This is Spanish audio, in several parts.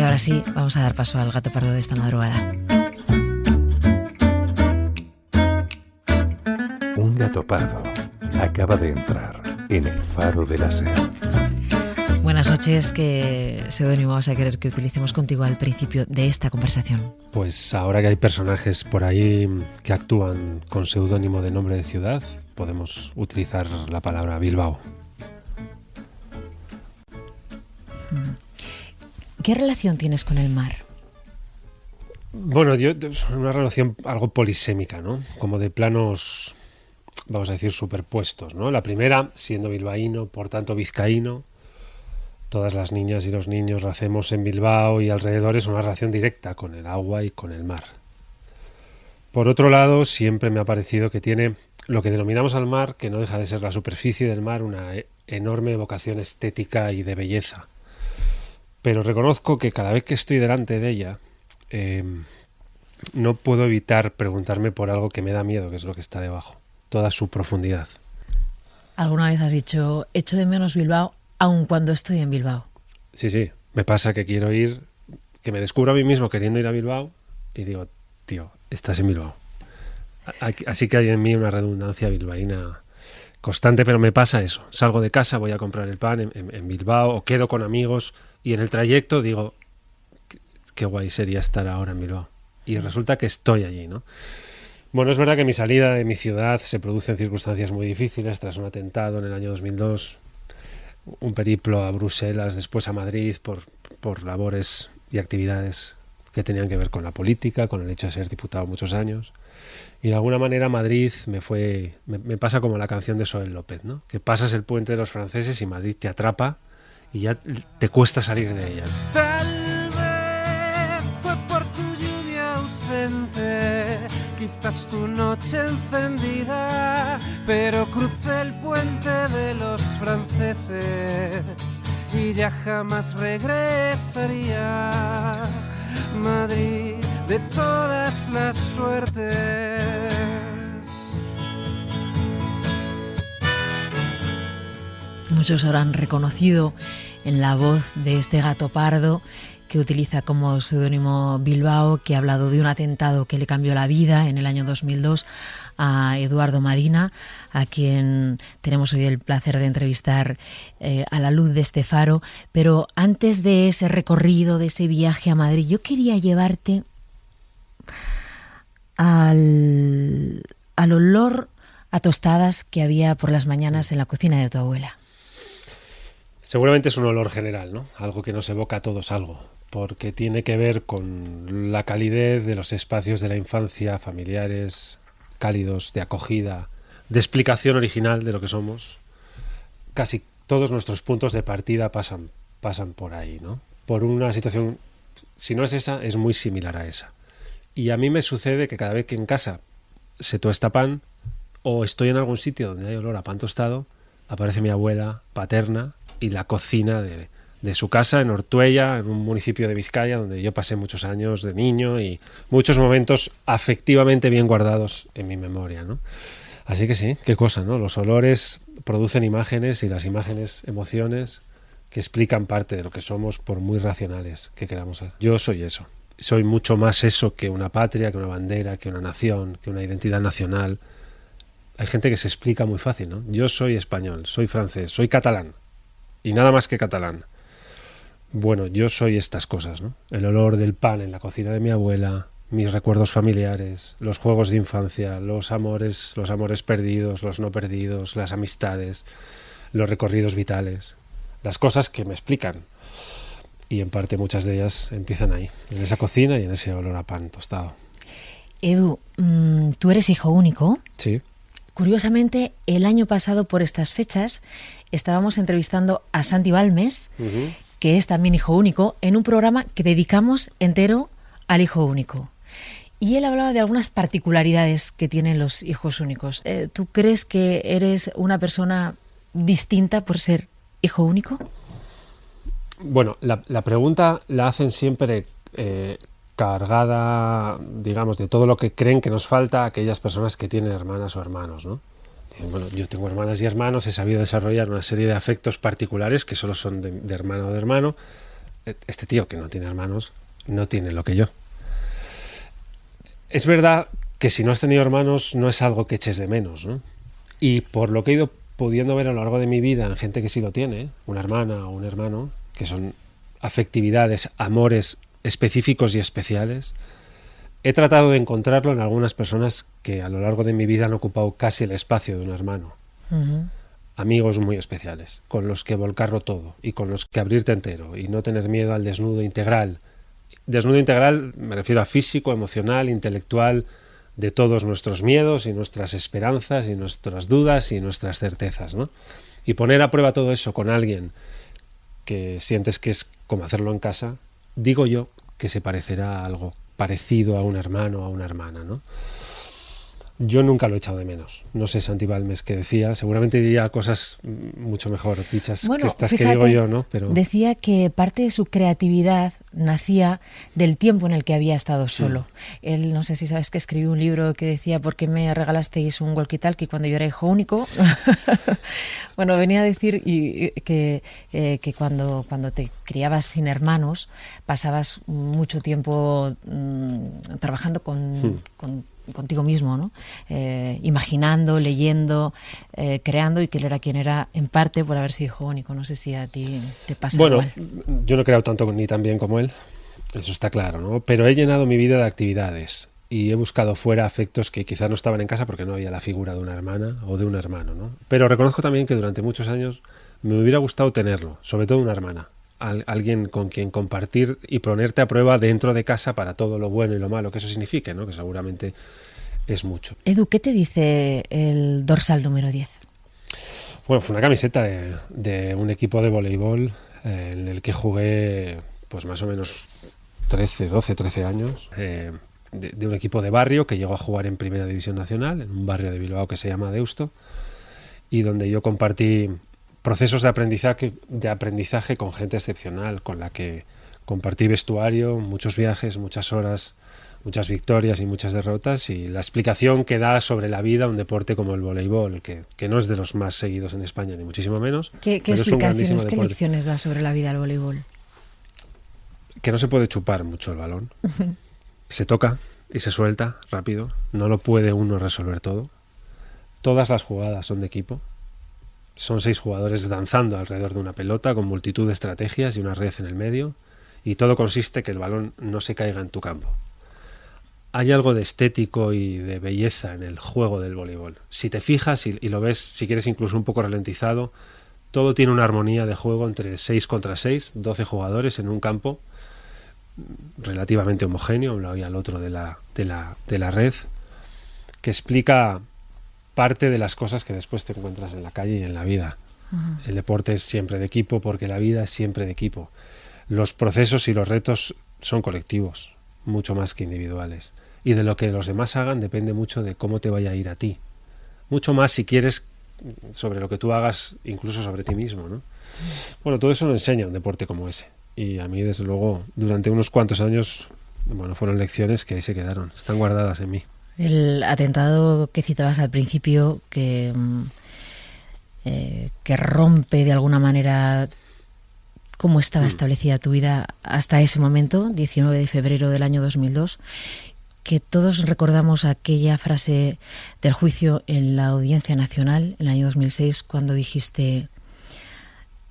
ahora sí, vamos a dar paso al gato pardo de esta madrugada. Un gato pardo acaba de entrar en el faro de la SER. Buenas noches, ¿qué seudónimo vas a querer que utilicemos contigo al principio de esta conversación? Pues ahora que hay personajes por ahí que actúan con seudónimo de nombre de ciudad, podemos utilizar la palabra Bilbao. ¿Qué relación tienes con el mar? Bueno, yo una relación algo polisémica, ¿no? Como de planos, vamos a decir, superpuestos, ¿no? La primera, siendo bilbaíno, por tanto vizcaíno, todas las niñas y los niños nacemos en Bilbao y alrededor, es una relación directa con el agua y con el mar. Por otro lado, siempre me ha parecido que tiene lo que denominamos al mar, que no deja de ser la superficie del mar, una enorme vocación estética y de belleza. Pero reconozco que cada vez que estoy delante de ella, no puedo evitar preguntarme por algo que me da miedo, que es lo que está debajo, toda su profundidad. ¿Alguna vez has dicho, echo de menos Bilbao, aun cuando estoy en Bilbao? Sí, me pasa que quiero ir, que me descubro a mí mismo queriendo ir a Bilbao y digo, tío, estás en Bilbao. Así que hay en mí una redundancia bilbaína constante, pero me pasa eso. Salgo de casa, voy a comprar el pan en Bilbao o quedo con amigos y en el trayecto digo, qué guay sería estar ahora en Bilbao. Y resulta que estoy allí, ¿no? Bueno, es verdad que mi salida de mi ciudad se produce en circunstancias muy difíciles, tras un atentado en el año 2002, un periplo a Bruselas, después a Madrid, por labores y actividades que tenían que ver con la política, con el hecho de ser diputado muchos años. Y de alguna manera Madrid me pasa como la canción de Soel López, ¿no? Que pasas el puente de los franceses y Madrid te atrapa y ya te cuesta salir de ella. Tal vez fue por tu lluvia ausente, quizás tu noche encendida, pero crucé el puente de los franceses y ya jamás regresaría. Madrid de todas las suertes. Muchos habrán reconocido en la voz de este gato pardo que utiliza como seudónimo Bilbao, que ha hablado de un atentado que le cambió la vida en el año 2002 a Eduardo Madina, a quien tenemos hoy el placer de entrevistar a la luz de este faro. Pero antes de ese recorrido, de ese viaje a Madrid, yo quería llevarte al olor a tostadas que había por las mañanas en la cocina de tu abuela. Seguramente es un olor general, ¿no? Algo que nos evoca a todos algo, porque tiene que ver con la calidez de los espacios de la infancia, familiares, cálidos, de acogida, de explicación original de lo que somos. Casi todos nuestros puntos de partida pasan por ahí, ¿no? Por una situación, si no es esa, es muy similar a esa. Y a mí me sucede que cada vez que en casa se tuesta pan o estoy en algún sitio donde hay olor a pan tostado, aparece mi abuela paterna y la cocina de su casa en Ortuella, en un municipio de Vizcaya, donde yo pasé muchos años de niño y muchos momentos afectivamente bien guardados en mi memoria, ¿no? Así que sí, qué cosa, ¿no? Los olores producen imágenes y las imágenes emociones que explican parte de lo que somos, por muy racionales que queramos ser. Yo soy eso. Soy mucho más eso que una patria, que una bandera, que una nación, que una identidad nacional. Hay gente que se explica muy fácil, ¿no? Yo soy español, soy francés, soy catalán. Y nada más que catalán. Bueno, yo soy estas cosas, ¿no? El olor del pan en la cocina de mi abuela, mis recuerdos familiares, los juegos de infancia, los amores perdidos, los no perdidos, las amistades, los recorridos vitales, las cosas que me explican. Y en parte muchas de ellas empiezan ahí, en esa cocina y en ese olor a pan tostado. Edu, tú eres hijo único. Sí. Curiosamente, el año pasado por estas fechas estábamos entrevistando a Santi Balmes, que es también hijo único, en un programa que dedicamos entero al hijo único. Y él hablaba de algunas particularidades que tienen los hijos únicos. ¿Tú crees que eres una persona distinta por ser hijo único? Bueno, la pregunta la hacen siempre cargada, digamos, de todo lo que creen que nos falta a aquellas personas que tienen hermanas o hermanos, ¿no? Dicen, bueno, yo tengo hermanas y hermanos, he sabido desarrollar una serie de afectos particulares que solo son de hermano o de hermano, este tío que no tiene hermanos no tiene lo que yo. Es verdad que si no has tenido hermanos no es algo que eches de menos, ¿no? Y por lo que he ido pudiendo ver a lo largo de mi vida en gente que sí lo tiene, una hermana o un hermano, que son afectividades, amores específicos y especiales, he tratado de encontrarlo en algunas personas que a lo largo de mi vida han ocupado casi el espacio de un hermano. Amigos muy especiales, con los que volcarlo todo y con los que abrirte entero y no tener miedo al desnudo integral. Desnudo integral me refiero a físico, emocional, intelectual, de todos nuestros miedos y nuestras esperanzas y nuestras dudas y nuestras certezas, ¿no? Y poner a prueba todo eso con alguien que sientes que es como hacerlo en casa, digo yo que se parecerá a algo parecido a un hermano o a una hermana, ¿no? Yo nunca lo he echado de menos. No sé, Santi Balmes, que decía, seguramente diría cosas mucho mejor dichas que estas que digo yo, ¿no? Pero decía que parte de su creatividad nacía del tiempo en el que había estado solo. Él, no sé si sabes que escribió un libro que decía ¿por qué me regalasteis un walkie-talkie cuando yo era hijo único? Bueno, venía a decir que cuando te criabas sin hermanos pasabas mucho tiempo trabajando contigo mismo, ¿no? Imaginando, leyendo, creando, y que él era quien era en parte por haber sido hijo único. No sé si a ti te pasa igual. Bueno, yo no he creado tanto ni tan bien como él, eso está claro, ¿no? Pero he llenado mi vida de actividades y he buscado fuera afectos que quizás no estaban en casa porque no había la figura de una hermana o de un hermano, ¿no? Pero reconozco también que durante muchos años me hubiera gustado tenerlo, sobre todo una hermana. Alguien con quien compartir y ponerte a prueba dentro de casa para todo lo bueno y lo malo que eso signifique, ¿no? Que seguramente es mucho. Edu, ¿qué te dice el dorsal número 10? Bueno, fue una camiseta de un equipo de voleibol en el que jugué pues más o menos 13 años, de un equipo de barrio que llegó a jugar en Primera División Nacional, en un barrio de Bilbao que se llama Deusto, y donde yo compartí procesos de aprendizaje con gente excepcional, con la que compartí vestuario, muchos viajes, muchas horas, muchas victorias y muchas derrotas, y la explicación que da sobre la vida un deporte como el voleibol, que no es de los más seguidos en España, ni muchísimo menos. ¿Qué explicaciones, qué lecciones da sobre la vida el voleibol? Que no se puede chupar mucho el balón. Se toca y se suelta rápido. No lo puede uno resolver todo. Todas las jugadas son de equipo. Son 6 jugadores danzando alrededor de una pelota con multitud de estrategias y una red en el medio, y todo consiste en que el balón no se caiga en tu campo. Hay algo de estético y de belleza en el juego del voleibol. Si te fijas y lo ves, si quieres incluso un poco ralentizado, todo tiene una armonía de juego entre 6 contra 6, 12 jugadores en un campo relativamente homogéneo, a un lado y al otro de la red, que explica parte de las cosas que después te encuentras en la calle y en la vida. El deporte es siempre de equipo porque la vida es siempre de equipo. Los procesos y los retos son colectivos, mucho más que individuales. Y de lo que los demás hagan depende mucho de cómo te vaya a ir a ti. Mucho más, si quieres, sobre lo que tú hagas, incluso sobre ti mismo, ¿no? Bueno, todo eso lo enseña un deporte como ese. Y a mí, desde luego, durante unos cuantos años, bueno, fueron lecciones que ahí se quedaron, están guardadas en mí. El atentado que citabas al principio, que rompe de alguna manera cómo estaba establecida tu vida hasta ese momento, 19 de febrero del año 2002, que todos recordamos aquella frase del juicio en la Audiencia Nacional en el año 2006, cuando dijiste,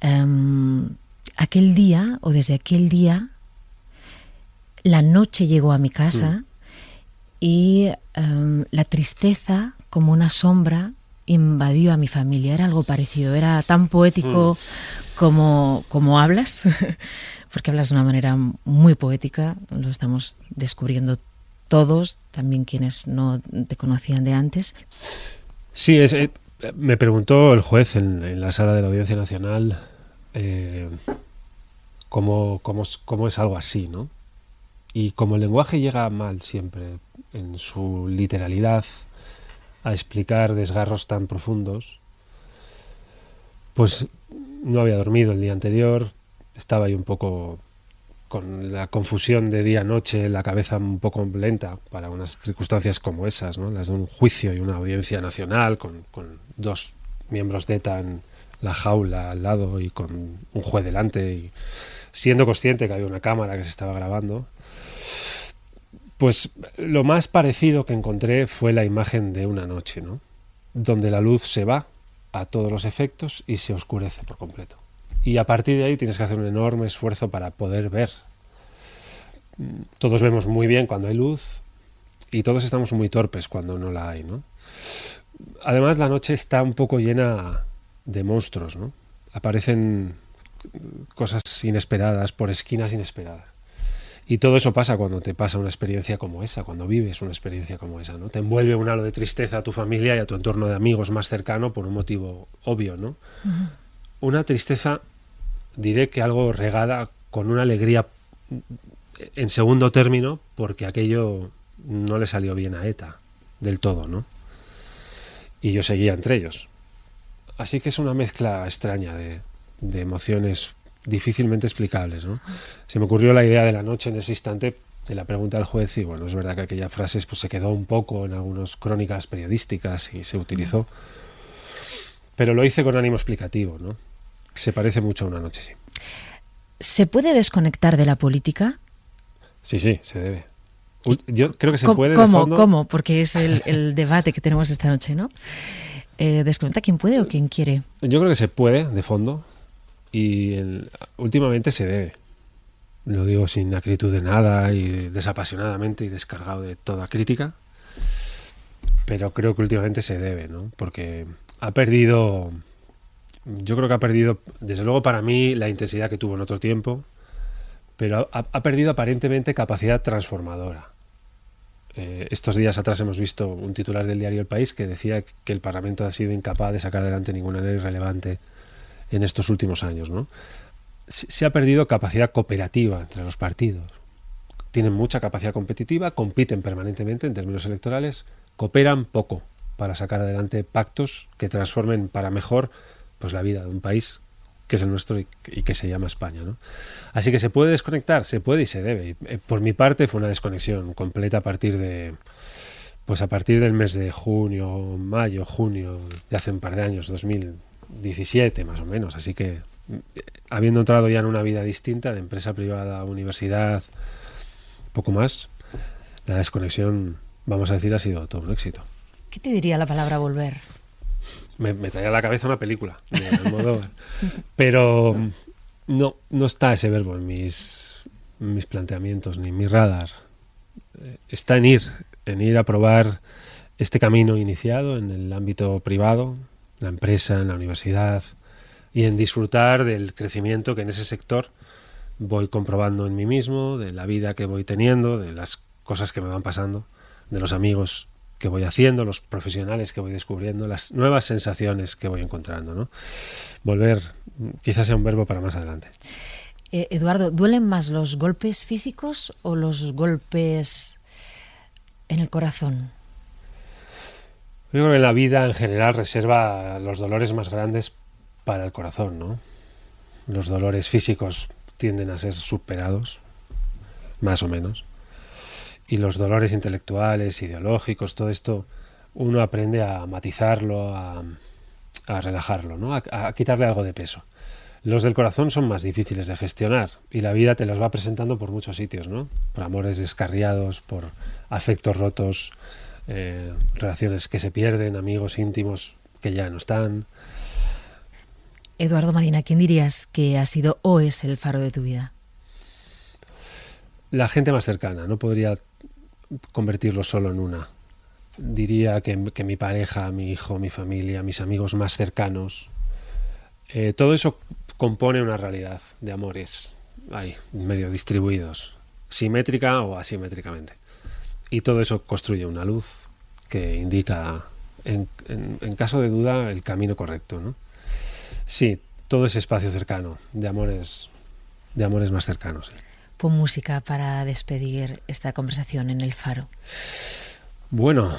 aquel día, o desde aquel día, la noche llegó a mi casa y la tristeza, como una sombra, invadió a mi familia. Era algo parecido, era tan poético como hablas, porque hablas de una manera muy poética, lo estamos descubriendo todos, también quienes no te conocían de antes. Sí, me preguntó el juez en la sala de la Audiencia Nacional cómo es algo así, ¿no? Y como el lenguaje llega mal siempre, en su literalidad, a explicar desgarros tan profundos, pues no había dormido el día anterior, estaba ahí un poco con la confusión de día-noche, la cabeza un poco lenta para unas circunstancias como esas, ¿no? Las de un juicio y una audiencia nacional con 2 miembros de ETA en la jaula al lado y con un juez delante. Y siendo consciente que había una cámara que se estaba grabando. Pues lo más parecido que encontré fue la imagen de una noche, ¿no? Donde la luz se va a todos los efectos y se oscurece por completo. Y a partir de ahí tienes que hacer un enorme esfuerzo para poder ver. Todos vemos muy bien cuando hay luz y todos estamos muy torpes cuando no la hay, ¿no? Además, la noche está un poco llena de monstruos, ¿no? Aparecen cosas inesperadas por esquinas inesperadas. Y todo eso pasa cuando te pasa una experiencia como esa, cuando vives una experiencia como esa, ¿no? Te envuelve un halo de tristeza a tu familia y a tu entorno de amigos más cercano por un motivo obvio, ¿no? Uh-huh. Una tristeza, diré que algo regada con una alegría en segundo término, porque aquello no le salió bien a ETA del todo, ¿no? Y yo seguía entre ellos. Así que es una mezcla extraña de emociones difícilmente explicables, ¿no? Se me ocurrió la idea de la noche en ese instante de la pregunta al juez y bueno, es verdad que aquella frase pues, se quedó un poco en algunas crónicas periodísticas y se utilizó, pero lo hice con ánimo explicativo, ¿no? Se parece mucho a una noche, sí. ¿Se puede desconectar de la política? Sí, se debe. Yo creo que se puede de fondo. ¿Cómo? Porque es el debate que tenemos esta noche, ¿no? ¿Desconecta quién puede o quién quiere? Yo creo que se puede, de fondo. Y últimamente se debe. Lo digo sin acritud de nada y desapasionadamente y descargado de toda crítica. Pero creo que últimamente se debe, ¿no? Porque ha perdido... Yo creo que ha perdido, desde luego para mí, la intensidad que tuvo en otro tiempo, pero ha perdido aparentemente capacidad transformadora. Estos días atrás hemos visto un titular del diario El País que decía que el Parlamento ha sido incapaz de sacar adelante ninguna ley relevante en estos últimos años, ¿no? Se ha perdido capacidad cooperativa entre los partidos. Tienen mucha capacidad competitiva, compiten permanentemente en términos electorales, cooperan poco para sacar adelante pactos que transformen para mejor pues, la vida de un país que es el nuestro y que se llama España, ¿no? Así que se puede desconectar, se puede y se debe. Por mi parte fue una desconexión completa a partir del mes de junio, mayo, junio, de hace un par de años, 2017 más o menos. Así que habiendo entrado ya en una vida distinta, de empresa privada, universidad, poco más, la desconexión, vamos a decir, ha sido todo un éxito. ¿Qué te diría la palabra volver? Me traía a la cabeza una película de Almodóvar, pero no está ese verbo en mis planteamientos ni en mi radar. Está en ir a probar este camino iniciado en el ámbito privado, la empresa, en la universidad, y en disfrutar del crecimiento que en ese sector voy comprobando en mí mismo, de la vida que voy teniendo, de las cosas que me van pasando, de los amigos que voy haciendo, los profesionales que voy descubriendo, las nuevas sensaciones que voy encontrando, ¿no? Volver quizás sea un verbo para más adelante. Eduardo, ¿duelen más los golpes físicos o los golpes en el corazón? Yo creo que la vida en general reserva los dolores más grandes para el corazón, ¿no? Los dolores físicos tienden a ser superados, más o menos. Y los dolores intelectuales, ideológicos, todo esto, uno aprende a matizarlo, a relajarlo, ¿no? A quitarle algo de peso. Los del corazón son más difíciles de gestionar y la vida te los va presentando por muchos sitios, ¿no? Por amores descarriados, por afectos rotos, relaciones que se pierden, amigos íntimos que ya no están. Eduardo Madina, ¿quién dirías que ha sido o es el faro de tu vida? La gente más cercana, no podría convertirlo solo en una. Diría que mi pareja, mi hijo, mi familia, mis amigos más cercanos, todo eso compone una realidad de amores ahí, medio distribuidos, simétrica o asimétricamente. Y todo eso construye una luz que indica, en caso de duda, el camino correcto, ¿no? Sí, todo ese espacio cercano, de amores más cercanos. Sí. Pon música para despedir esta conversación en El Faro. Bueno,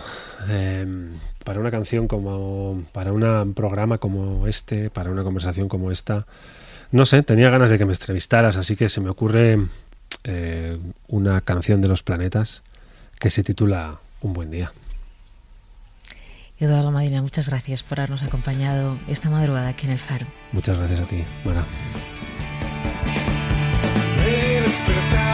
para una canción para un programa como este, para una conversación como esta, no sé, tenía ganas de que me entrevistaras, así que se me ocurre una canción de Los Planetas que se titula Un buen día. Eduardo Madina, muchas gracias por habernos acompañado esta madrugada aquí en El Faro. Muchas gracias a ti, Mara. despertar.